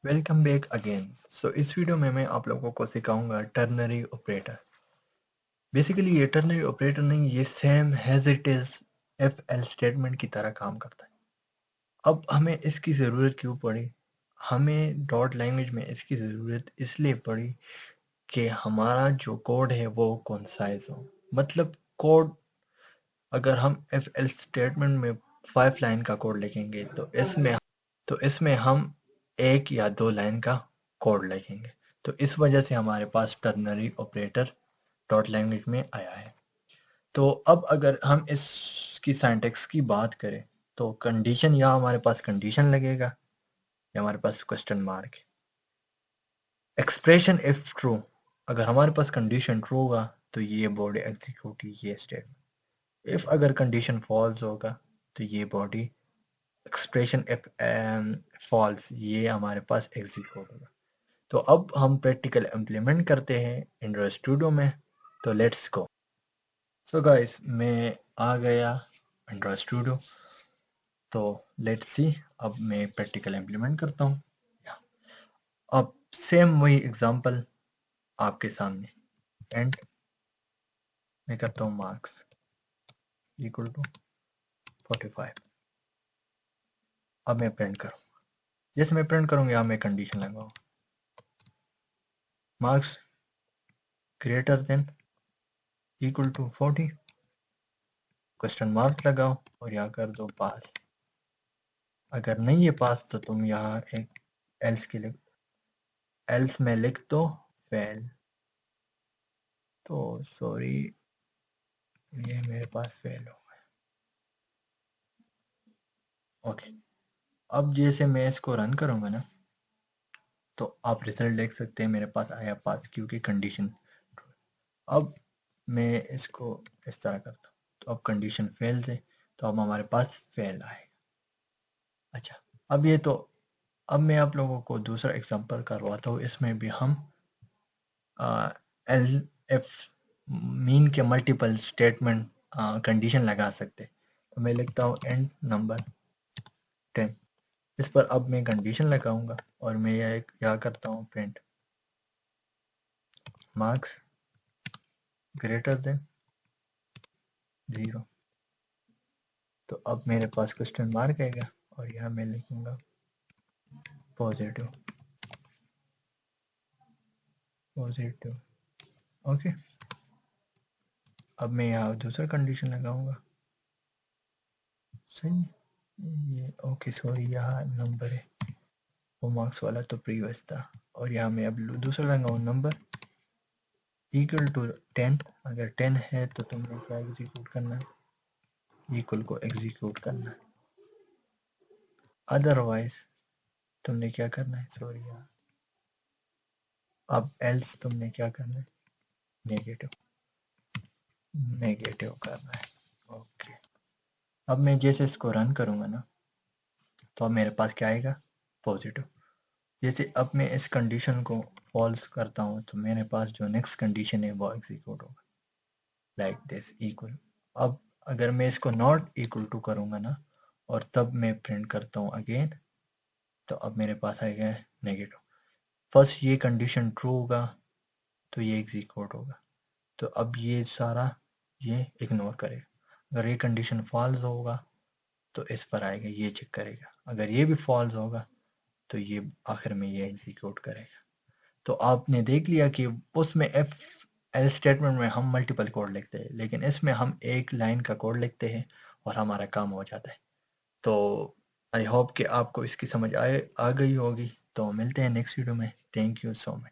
Welcome back again. इस video में मैं आप लोगों को सिखाऊंगा टर्नरी ऑपरेटर। बेसिकली ये टर्नरी ऑपरेटर नहीं, ये same has it is F L statement की तरह काम करता है। अब हमें इसकी ज़रूरत क्यों पड़ी? हमें डॉट लैंग्वेज में इसकी ज़रूरत इसलिए पड़ी कि हमारा जो कोड है वो कंसाइज हो। मतलब कोड, अगर हम एफ एल स्टेटमेंट में 5 लाइन का कोड लिखेंगे तो इसमें हम एक या 2 लाइन का कोड लिखेंगे। तो इस वजह से हमारे पास टर्नरी ऑपरेटर डॉट लैंग्वेज में आया है। तो अब अगर हम इसकी सिंटैक्स की बात करें तो कंडीशन, या हमारे पास कंडीशन लगेगा या हमारे पास क्वेश्चन मार्क है। एक्सप्रेशन इफ ट्रू, अगर हमारे पास कंडीशन ट्रू होगा तो ये बॉडी एग्जीक्यूट, ये स्टेटमेंट। इफ अगर कंडीशन फॉल्स होगा तो ये बॉडी एक्सप्रेशन इफ फॉल्स, ये हमारे पास एग्जीक्यूट होगा। तो अब हम प्रैक्टिकल इम्प्लीमेंट करते हैं एंड्रॉयड स्टूडियो में। तो लेट्स गो। सो गाइस, मैं आ गया एंड्रॉयड स्टूडियो। तो लेट्स सी, अब मैं प्रैक्टिकल इम्प्लीमेंट करता हूँ। अब सेम वही एग्जांपल आपके सामने। एंड मैं करता हूँ मार्क्स इक्वल टू 45। अब मैं प्रिंट करूँगा। जैसे मैं प्रिंट करूँगा यहाँ मैं कंडीशन लगाऊंगा, marks greater than equal to 40, question mark लगाओ और यहाँ कर दो पास। अगर नहीं है पास तो तुम यहाँ एक एल्स के लिए, एल्स में लिख दो फेल। तो सॉरी, ये मेरे पास फेल हो गया। ओके, अब जैसे मैं इसको रन करूंगा ना तो आप रिजल्ट देख सकते हैं, मेरे पास आया पास क्योंकि कंडीशन। अब मैं इसको इस तरह करता हूँ तो अब कंडीशन फेल से, तो अब हमारे पास फेल आए। अच्छा, अब ये तो, अब मैं आप लोगों को दूसरा एग्जांपल करवाता हूँ। इसमें भी हम एल एफ मीन के मल्टीपल स्टेटमेंट कंडीशन लगा सकते। तो मैं लिखता हूँ एंड नंबर 10। इस पर अब मैं कंडीशन लगाऊंगा और मैं यह करता हूँ प्रिंट मार्क्स ग्रेटर देन 0। तो अब मेरे पास क्वेश्चन मार्क आएगा और यहाँ मैं लिखूंगा पॉजिटिव पॉजिटिव। ओके, अब मैं यहाँ दूसरा कंडीशन लगाऊंगा। सही, ये ओके, सॉरी यहाँ नंबर है, वो मार्क्स वाला तो प्रीवियस था। और यहाँ मैं अब दूसरा लगाऊँ नंबर इक्वल टू 10। अगर 10 है तो तुमने क्या एग्जीक्यूट करना है, इक्वल को एग्जीक्यूट करना है। अदरवाइज तुमने क्या करना है, सॉरी यार, अब एल्स तुमने क्या करना है, नेगेटिव नेगेटिव करना है। ओके, अब मैं जैसे इसको रन करूंगा ना तो अब मेरे पास क्या आएगा, पॉजिटिव। जैसे अब मैं इस कंडीशन को फॉल्स करता हूँ तो मेरे पास जो नेक्स्ट कंडीशन है वो एग्जीक्यूट होगा, लाइक दिस इक्वल। अब अगर मैं इसको नॉट इक्वल टू करूंगा ना और तब मैं प्रिंट करता हूँ अगेन, तो अब मेरे पास आएगा नेगेटिव। फर्स्ट ये कंडीशन ट्रू होगा तो ये एग्जीक्यूट होगा। तो अब ये सारा ये इग्नोर करेगा। अगर ये कंडीशन फॉल्स होगा तो इस पर आएगा, ये चेक करेगा। अगर ये भी फॉल्स होगा तो ये आखिर में ये एग्जीक्यूट करेगा। तो आपने देख लिया कि उसमें एफ एल स्टेटमेंट में हम मल्टीपल कोड लिखते हैं, लेकिन इसमें हम एक लाइन का कोड लिखते हैं और हमारा काम हो जाता है। तो आई होप कि आपको इसकी समझ आ गई होगी। तो मिलते हैं नेक्स्ट वीडियो में। Thank you so much.